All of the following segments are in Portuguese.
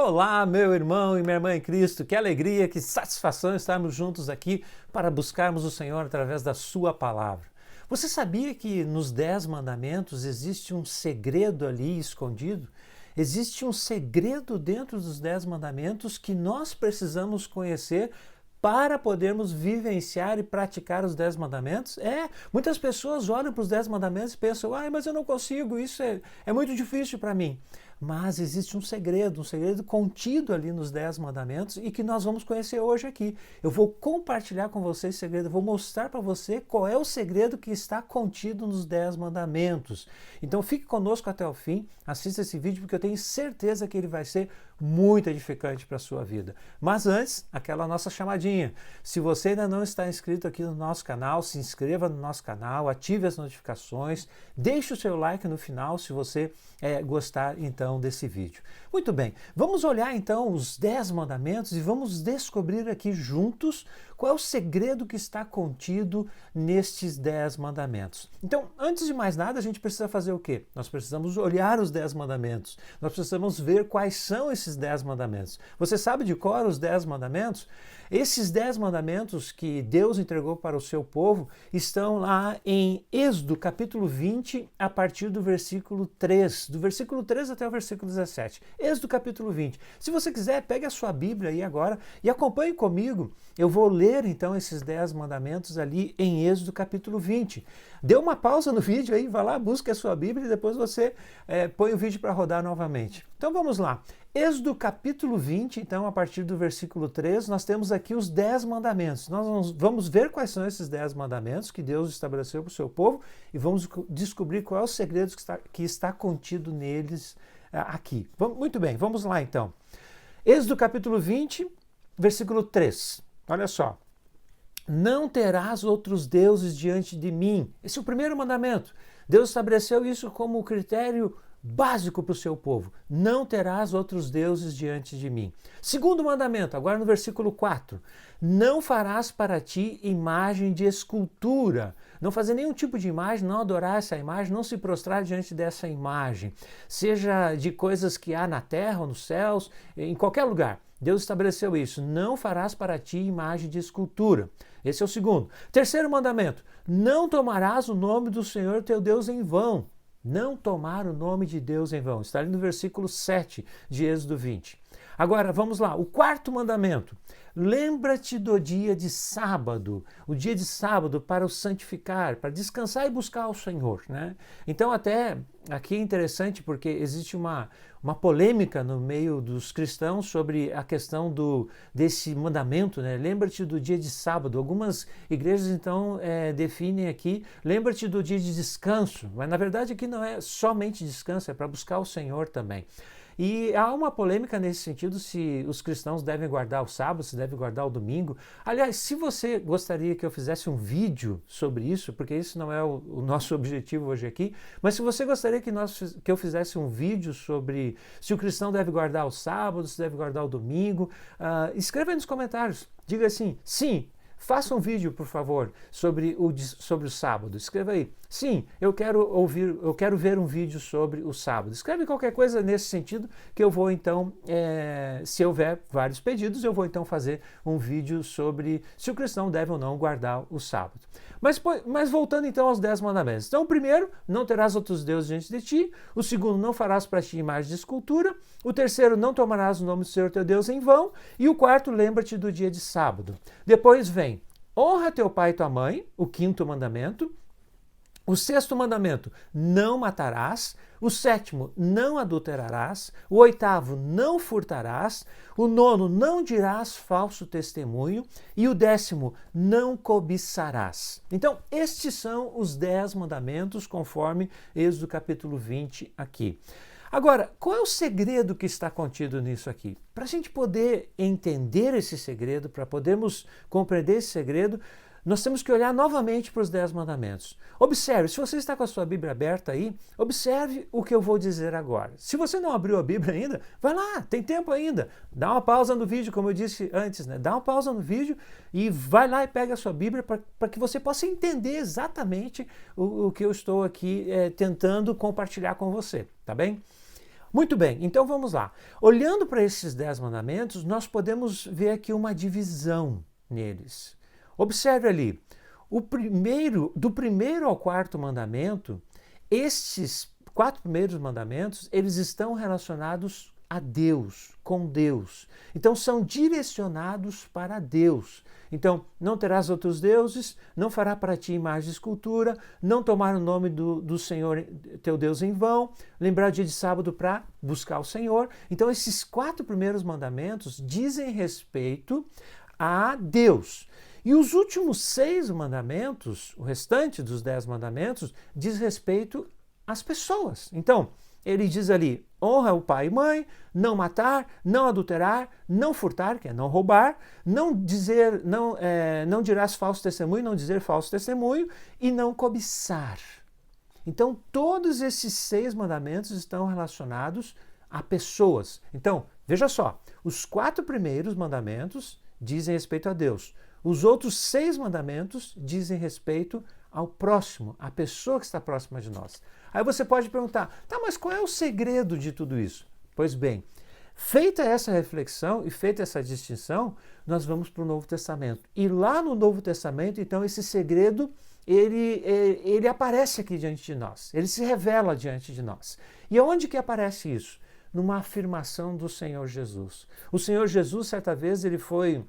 Olá, meu irmão e minha irmã em Cristo, que alegria, que satisfação estarmos juntos aqui para buscarmos o Senhor através da sua palavra. Você sabia que nos 10 mandamentos existe um segredo ali escondido? Existe um segredo dentro dos 10 mandamentos que nós precisamos conhecer para podermos vivenciar e praticar os 10 mandamentos? Muitas pessoas olham para os 10 mandamentos e pensam, mas eu não consigo, isso é muito difícil para mim. Mas existe um segredo contido ali nos 10 mandamentos e que nós vamos conhecer hoje aqui. Eu vou compartilhar com você esse segredo, eu vou mostrar para você qual é o segredo que está contido nos 10 mandamentos. Então fique conosco até o fim, assista esse vídeo porque eu tenho certeza que ele vai ser muito edificante para a sua vida. Mas antes, aquela nossa chamadinha. Se você ainda não está inscrito aqui no nosso canal, se inscreva no nosso canal, ative as notificações, deixe o seu like no final se você gostar então desse vídeo. Muito bem, vamos olhar então os 10 mandamentos e vamos descobrir aqui juntos qual é o segredo que está contido nestes 10 mandamentos. Então, antes de mais nada, a gente precisa fazer o quê? Nós precisamos olhar os 10 mandamentos. Nós precisamos ver quais são esses 10 mandamentos. Você sabe de cor os 10 mandamentos? Esses 10 mandamentos que Deus entregou para o seu povo estão lá em Êxodo, capítulo 20, a partir do versículo 3. Do versículo 3 até o versículo 17. Êxodo, capítulo 20. Se você quiser, pegue a sua Bíblia aí agora e acompanhe comigo. Eu vou ler então esses 10 mandamentos ali em Êxodo, capítulo 20. Dê uma pausa no vídeo aí, vai lá, busque a sua Bíblia e depois você põe o vídeo para rodar novamente. Então vamos lá. Êxodo capítulo 20, então, a partir do versículo 3, nós temos aqui os 10 mandamentos. Nós vamos ver quais são esses 10 mandamentos que Deus estabeleceu para o seu povo e vamos descobrir qual é o segredo que está contido neles aqui. Muito bem, vamos lá então. Êxodo capítulo 20, versículo 3. Olha só. Não terás outros deuses diante de mim. Esse é o primeiro mandamento. Deus estabeleceu isso como critério básico para o seu povo. Não terás outros deuses diante de mim. Segundo mandamento, agora no versículo 4. Não farás para ti imagem de escultura. Não fazer nenhum tipo de imagem, não adorar essa imagem, não se prostrar diante dessa imagem. Seja de coisas que há na terra ou nos céus, em qualquer lugar. Deus estabeleceu isso. Não farás para ti imagem de escultura. Esse é o segundo. Terceiro mandamento. Não tomarás o nome do Senhor teu Deus em vão. Não tomar o nome de Deus em vão. Está ali no versículo 7 de Êxodo 20. Agora, vamos lá. O quarto mandamento. Lembra-te do dia de sábado. O dia de sábado para o santificar, para descansar e buscar o Senhor, né? Então, até aqui é interessante porque existe uma polêmica no meio dos cristãos sobre a questão desse mandamento, né? Lembra-te do dia de sábado. Algumas igrejas, então, definem aqui, lembra-te do dia de descanso. Mas, na verdade, aqui não é somente descanso, é para buscar o Senhor também. E há uma polêmica nesse sentido se os cristãos devem guardar o sábado, se devem guardar o domingo. Aliás, se você gostaria que eu fizesse um vídeo sobre isso, porque isso não é o nosso objetivo hoje aqui, mas se você gostaria que eu fizesse um vídeo sobre se o cristão deve guardar o sábado, se deve guardar o domingo, escreva aí nos comentários. Diga assim, sim. Faça um vídeo, por favor, sobre o sábado. Escreva aí. Sim, eu quero ver um vídeo sobre o sábado. Escreve qualquer coisa nesse sentido que eu vou então, se houver vários pedidos, eu vou então fazer um vídeo sobre se o cristão deve ou não guardar o sábado. Mas voltando então aos 10 mandamentos. Então o primeiro, não terás outros deuses diante de ti. O segundo, não farás para ti imagem de escultura. O terceiro, não tomarás o nome do Senhor teu Deus em vão. E o quarto, lembra-te do dia de sábado. Depois vem, honra teu pai e tua mãe, o quinto mandamento. O sexto mandamento, não matarás. O sétimo, não adulterarás. O oitavo, não furtarás. O nono, não dirás falso testemunho. E o décimo, não cobiçarás. Então, estes são os 10 mandamentos conforme Êxodo capítulo 20 aqui. Agora, qual é o segredo que está contido nisso aqui? Para a gente poder entender esse segredo, para podermos compreender esse segredo, nós temos que olhar novamente para os 10 mandamentos. Observe, se você está com a sua Bíblia aberta aí, observe o que eu vou dizer agora. Se você não abriu a Bíblia ainda, vai lá, tem tempo ainda. Dá uma pausa no vídeo, como eu disse antes, né? Dá uma pausa no vídeo e vai lá e pega a sua Bíblia para que você possa entender exatamente o que eu estou aqui tentando compartilhar com você, tá bem? Muito bem, então vamos lá. Olhando para esses 10 mandamentos, nós podemos ver aqui uma divisão neles. Observe ali, do primeiro ao quarto mandamento, estes 4 primeiros mandamentos, eles estão relacionados a Deus, com Deus. Então são direcionados para Deus. Então, não terás outros deuses, não fará para ti imagem de escultura, não tomar o nome do Senhor teu Deus em vão, lembrar o dia de sábado para buscar o Senhor. Então, esses 4 primeiros mandamentos dizem respeito a Deus. E os últimos 6 mandamentos, o restante dos 10 mandamentos, diz respeito às pessoas. Então, ele diz ali, honra o pai e mãe, não matar, não adulterar, não furtar, que é não roubar, não dirás falso testemunho, não dizer falso testemunho, e não cobiçar. Então, todos esses 6 mandamentos estão relacionados a pessoas. Então, veja só, os 4 primeiros mandamentos dizem respeito a Deus. Os outros 6 mandamentos dizem respeito ao próximo, à pessoa que está próxima de nós. Aí você pode perguntar, tá, mas qual é o segredo de tudo isso? Pois bem, feita essa reflexão e feita essa distinção, nós vamos para o Novo Testamento. E lá no Novo Testamento, então, esse segredo, ele aparece aqui diante de nós. Ele se revela diante de nós. E aonde que aparece isso? Numa afirmação do Senhor Jesus. O Senhor Jesus, certa vez, ele foi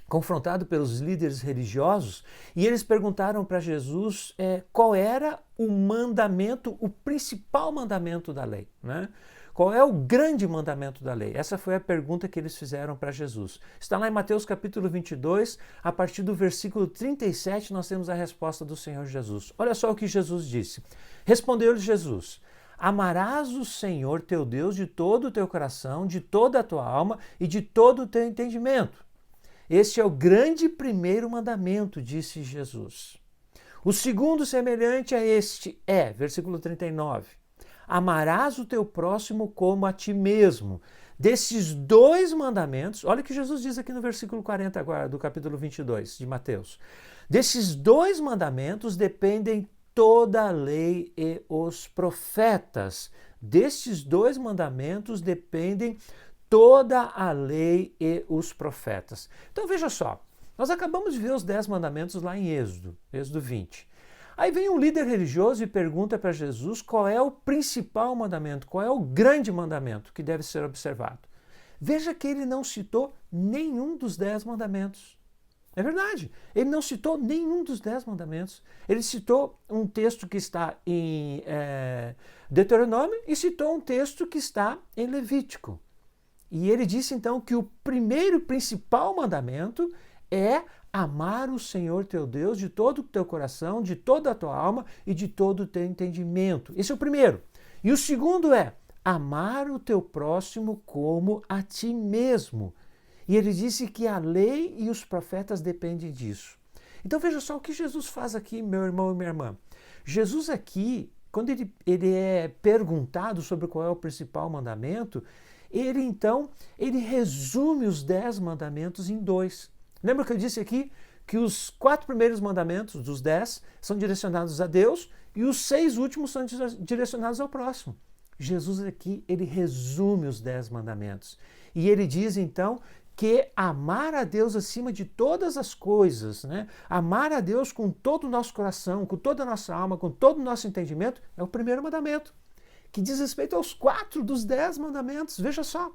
confrontado pelos líderes religiosos e eles perguntaram para Jesus qual era o mandamento, o principal mandamento da lei, né? Qual é o grande mandamento da lei? Essa foi a pergunta que eles fizeram para Jesus. Está lá em Mateus capítulo 22, a partir do versículo 37, nós temos a resposta do Senhor Jesus. Olha só o que Jesus disse. Respondeu-lhe Jesus, amarás o Senhor teu Deus de todo o teu coração, de toda a tua alma e de todo o teu entendimento. Este é o grande primeiro mandamento, disse Jesus. O segundo semelhante a este é, versículo 39, amarás o teu próximo como a ti mesmo. Desses 2 mandamentos, olha o que Jesus diz aqui no versículo 40 agora, do capítulo 22 de Mateus. Desses 2 mandamentos dependem toda a lei e os profetas. Destes 2 mandamentos dependem toda a lei e os profetas. Então veja só, nós acabamos de ver os 10 mandamentos lá em Êxodo 20. Aí vem um líder religioso e pergunta para Jesus qual é o principal mandamento, qual é o grande mandamento que deve ser observado. Veja que ele não citou nenhum dos 10 mandamentos. É verdade, ele não citou nenhum dos 10 mandamentos. Ele citou um texto que está em Deuteronômio e citou um texto que está em Levítico. E ele disse então que o primeiro e principal mandamento é amar o Senhor teu Deus de todo o teu coração, de toda a tua alma e de todo o teu entendimento. Esse é o primeiro. E o segundo é amar o teu próximo como a ti mesmo. E ele disse que a lei e os profetas dependem disso. Então veja só o que Jesus faz aqui, meu irmão e minha irmã. Jesus aqui, quando ele é perguntado sobre qual é o principal mandamento, ele resume os 10 mandamentos em 2. Lembra que eu disse aqui que os 4 primeiros mandamentos dos 10 são direcionados a Deus e os 6 últimos são direcionados ao próximo. Jesus aqui, ele resume os 10 mandamentos. E ele diz então que amar a Deus acima de todas as coisas, né? Amar a Deus com todo o nosso coração, com toda a nossa alma, com todo o nosso entendimento, é o primeiro mandamento, que diz respeito aos 4 dos 10 mandamentos, veja só.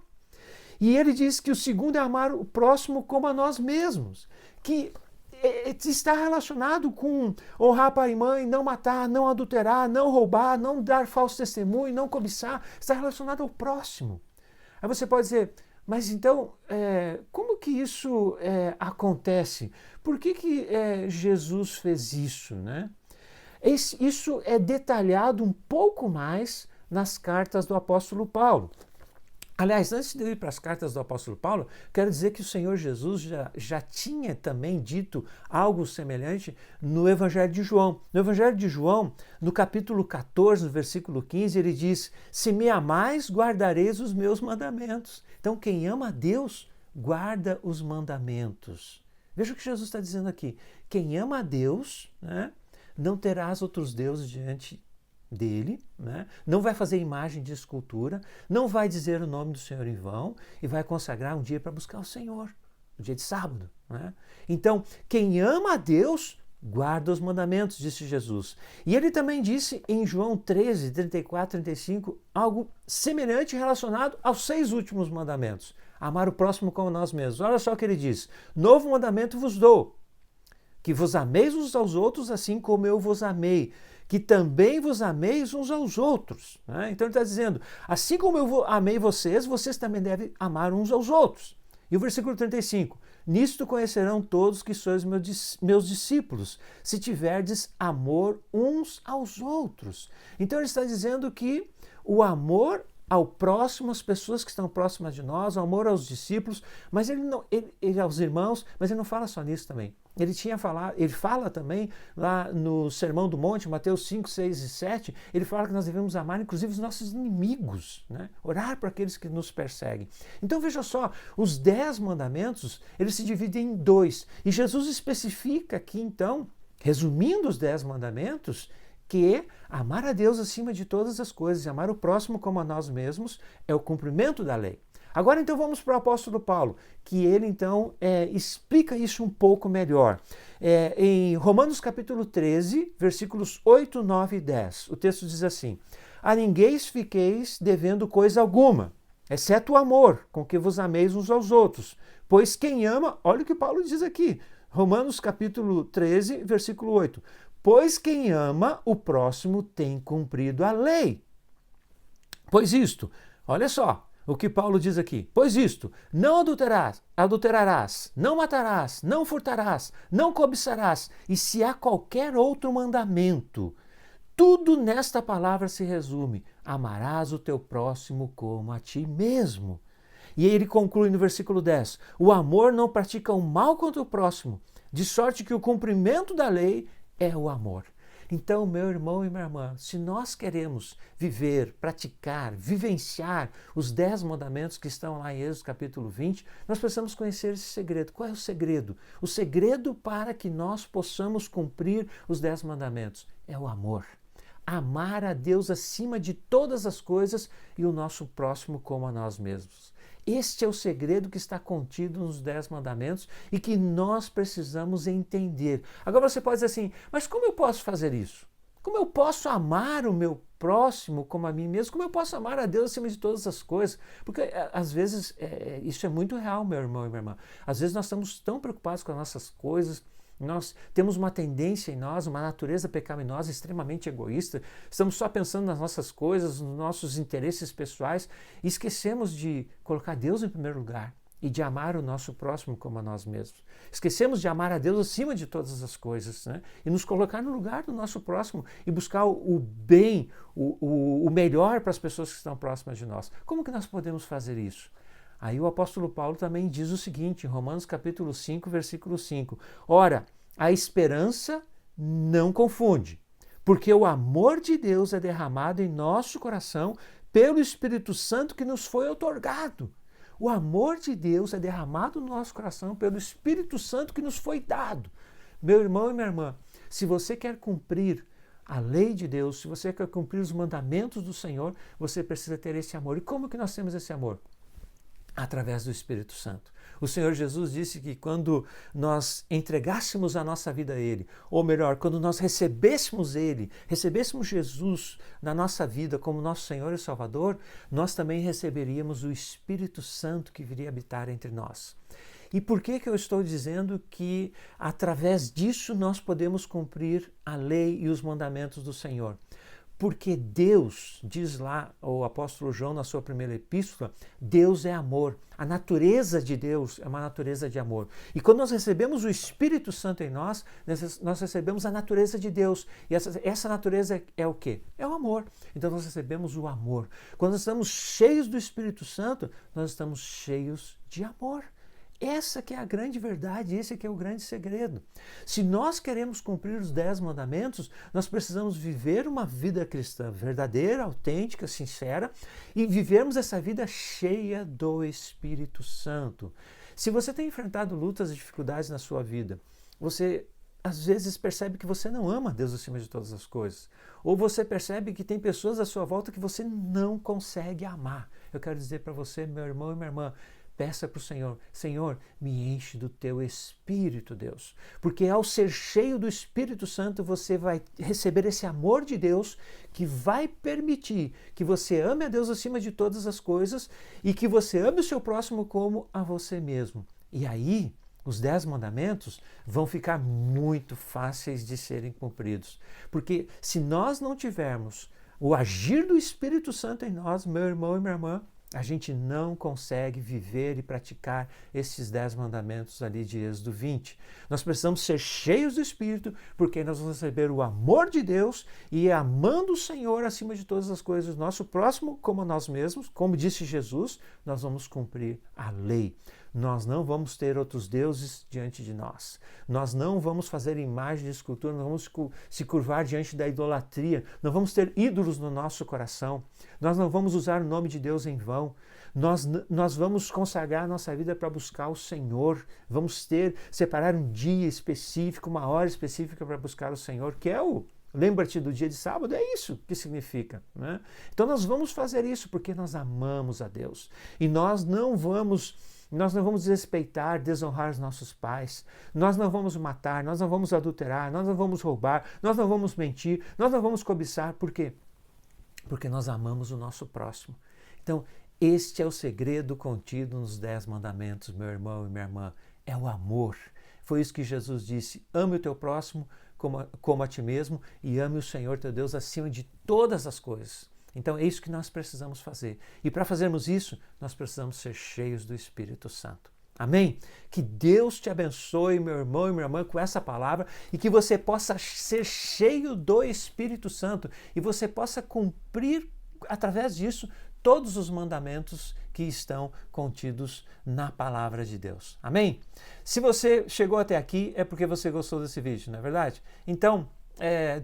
E ele diz que o segundo é amar o próximo como a nós mesmos, que está relacionado com honrar pai e mãe, não matar, não adulterar, não roubar, não dar falso testemunho, não cobiçar, está relacionado ao próximo. Aí você pode dizer, mas então, como que isso acontece? Por que Jesus fez isso, né? Isso é detalhado um pouco mais nas cartas do apóstolo Paulo. Aliás, antes de eu ir para as cartas do apóstolo Paulo, quero dizer que o Senhor Jesus já tinha também dito algo semelhante no Evangelho de João. No Evangelho de João, no capítulo 14, no versículo 15, ele diz, se me amais, guardareis os meus mandamentos. Então, quem ama a Deus, guarda os mandamentos. Veja o que Jesus está dizendo aqui. Quem ama a Deus, né, não terás outros deuses diante dele, né? Não vai fazer imagem de escultura, não vai dizer o nome do Senhor em vão e vai consagrar um dia para buscar o Senhor, o dia de sábado, né? Então, quem ama a Deus, guarda os mandamentos, disse Jesus. E ele também disse em João 13, 34, 35, algo semelhante relacionado aos 6 últimos mandamentos. Amar o próximo como nós mesmos. Olha só o que ele diz. Novo mandamento vos dou, que vos ameis uns aos outros assim como eu vos amei, que também vos ameis uns aos outros. Né? Então ele está dizendo, assim como eu amei vocês, vocês também devem amar uns aos outros. E o versículo 35, nisto conhecerão todos que sois meus discípulos, se tiverdes amor uns aos outros. Então ele está dizendo que o amor ao próximo, às pessoas que estão próximas de nós, o amor aos discípulos, mas ele aos irmãos, mas ele não fala só nisso também. Ele fala também lá no Sermão do Monte, Mateus 5, 6 e 7, ele fala que nós devemos amar inclusive os nossos inimigos, né? Orar para aqueles que nos perseguem. Então veja só, os 10 mandamentos, eles se dividem em 2. E Jesus especifica aqui então, resumindo os 10 mandamentos, que amar a Deus acima de todas as coisas e amar o próximo como a nós mesmos é o cumprimento da lei. Agora então vamos para o apóstolo Paulo, que ele então explica isso um pouco melhor. Em Romanos capítulo 13, versículos 8, 9 e 10, o texto diz assim, a ninguém fiqueis devendo coisa alguma, exceto o amor, com que vos ameis uns aos outros, pois quem ama, olha o que Paulo diz aqui, Romanos capítulo 13, versículo 8, pois quem ama o próximo tem cumprido a lei. Pois isto, olha só, o que Paulo diz aqui, pois isto, não adulterarás, não matarás, não furtarás, não cobiçarás, e se há qualquer outro mandamento, tudo nesta palavra se resume, amarás o teu próximo como a ti mesmo. E ele conclui no versículo 10, o amor não pratica o mal contra o próximo, de sorte que o cumprimento da lei é o amor. Então, meu irmão e minha irmã, se nós queremos viver, praticar, vivenciar os 10 mandamentos que estão lá em Êxodo capítulo 20, nós precisamos conhecer esse segredo. Qual é o segredo? O segredo para que nós possamos cumprir os 10 mandamentos é o amor. Amar a Deus acima de todas as coisas e o nosso próximo como a nós mesmos. Este é o segredo que está contido nos 10 mandamentos e que nós precisamos entender. Agora você pode dizer assim, mas como eu posso fazer isso? Como eu posso amar o meu próximo como a mim mesmo? Como eu posso amar a Deus acima de todas as coisas? Porque às vezes isso é muito real, meu irmão e minha irmã. Às vezes nós estamos tão preocupados com as nossas coisas, nós temos uma tendência em nós, uma natureza pecaminosa extremamente egoísta, estamos só pensando nas nossas coisas, nos nossos interesses pessoais e esquecemos de colocar Deus em primeiro lugar e de amar o nosso próximo como a nós mesmos. Esquecemos de amar a Deus acima de todas as coisas, né? E nos colocar no lugar do nosso próximo e buscar o bem, o melhor para as pessoas que estão próximas de nós. Como que nós podemos fazer isso? Aí o apóstolo Paulo também diz o seguinte, em Romanos capítulo 5, versículo 5. Ora, a esperança não confunde, porque o amor de Deus é derramado em nosso coração pelo Espírito Santo que nos foi outorgado. O amor de Deus é derramado no nosso coração pelo Espírito Santo que nos foi dado. Meu irmão e minha irmã, se você quer cumprir a lei de Deus, se você quer cumprir os mandamentos do Senhor, você precisa ter esse amor. E como que nós temos esse amor? Através do Espírito Santo. O Senhor Jesus disse que quando nós entregássemos a nossa vida a Ele, ou melhor, quando nós recebêssemos Ele, recebêssemos Jesus na nossa vida como nosso Senhor e Salvador, nós também receberíamos o Espírito Santo que viria habitar entre nós. E por que eu estou dizendo que através disso nós podemos cumprir a lei e os mandamentos do Senhor? Porque Deus, diz lá o apóstolo João na sua primeira epístola, Deus é amor. A natureza de Deus é uma natureza de amor. E quando nós recebemos o Espírito Santo em nós, nós recebemos a natureza de Deus. E essa natureza é o quê? É o amor. Então nós recebemos o amor. Quando nós estamos cheios do Espírito Santo, nós estamos cheios de amor. Essa que é a grande verdade, esse que é o grande segredo. Se nós queremos cumprir os 10 mandamentos, nós precisamos viver uma vida cristã verdadeira, autêntica, sincera e vivermos essa vida cheia do Espírito Santo. Se você tem enfrentado lutas e dificuldades na sua vida, você às vezes percebe que você não ama Deus acima de todas as coisas. Ou você percebe que tem pessoas à sua volta que você não consegue amar. Eu quero dizer para você, meu irmão e minha irmã, peça para o Senhor, Senhor, me enche do teu Espírito, Deus. Porque ao ser cheio do Espírito Santo, você vai receber esse amor de Deus que vai permitir que você ame a Deus acima de todas as coisas e que você ame o seu próximo como a você mesmo. E aí, os 10 mandamentos vão ficar muito fáceis de serem cumpridos. Porque se nós não tivermos o agir do Espírito Santo em nós, meu irmão e minha irmã, a gente não consegue viver e praticar esses 10 mandamentos ali de Êxodo 20. Nós precisamos ser cheios do Espírito, porque nós vamos receber o amor de Deus e amando o Senhor acima de todas as coisas, nosso próximo como nós mesmos, como disse Jesus, nós vamos cumprir a lei. Nós não vamos ter outros deuses diante de nós. Nós não vamos fazer imagem de escultura, não vamos se curvar diante da idolatria, não vamos ter ídolos no nosso coração, nós não vamos usar o nome de Deus em vão, nós vamos consagrar a nossa vida para buscar o Senhor, vamos separar um dia específico, uma hora específica para buscar o Senhor, que é lembra-te do dia de sábado, é isso que significa, né? Então nós vamos fazer isso porque nós amamos a Deus e nós não vamos desrespeitar, desonrar os nossos pais, nós não vamos matar, nós não vamos adulterar, nós não vamos roubar, nós não vamos mentir, nós não vamos cobiçar. Por quê? Porque nós amamos o nosso próximo. Então, este é o segredo contido nos 10 mandamentos, meu irmão e minha irmã, é o amor. Foi isso que Jesus disse, ame o teu próximo como a ti mesmo e ame o Senhor teu Deus acima de todas as coisas. Então é isso que nós precisamos fazer. E para fazermos isso, nós precisamos ser cheios do Espírito Santo. Amém? Que Deus te abençoe, meu irmão e minha irmã, com essa palavra e que você possa ser cheio do Espírito Santo e você possa cumprir, através disso, todos os mandamentos que estão contidos na palavra de Deus. Amém? Se você chegou até aqui, é porque você gostou desse vídeo, não é verdade? Então,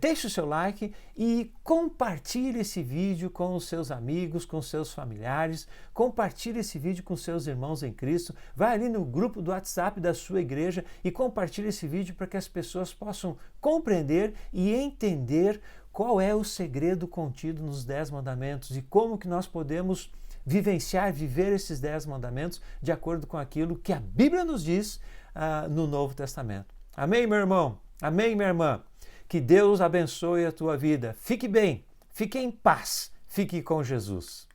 deixe o seu like e compartilhe esse vídeo com os seus amigos, com os seus familiares, compartilhe esse vídeo com seus irmãos em Cristo, vai ali no grupo do WhatsApp da sua igreja e compartilhe esse vídeo para que as pessoas possam compreender e entender qual é o segredo contido nos 10 mandamentos e como que nós podemos vivenciar, viver esses 10 mandamentos de acordo com aquilo que a Bíblia nos diz no Novo Testamento. Amém, meu irmão? Amém, minha irmã? Que Deus abençoe a tua vida. Fique bem, fique em paz, fique com Jesus.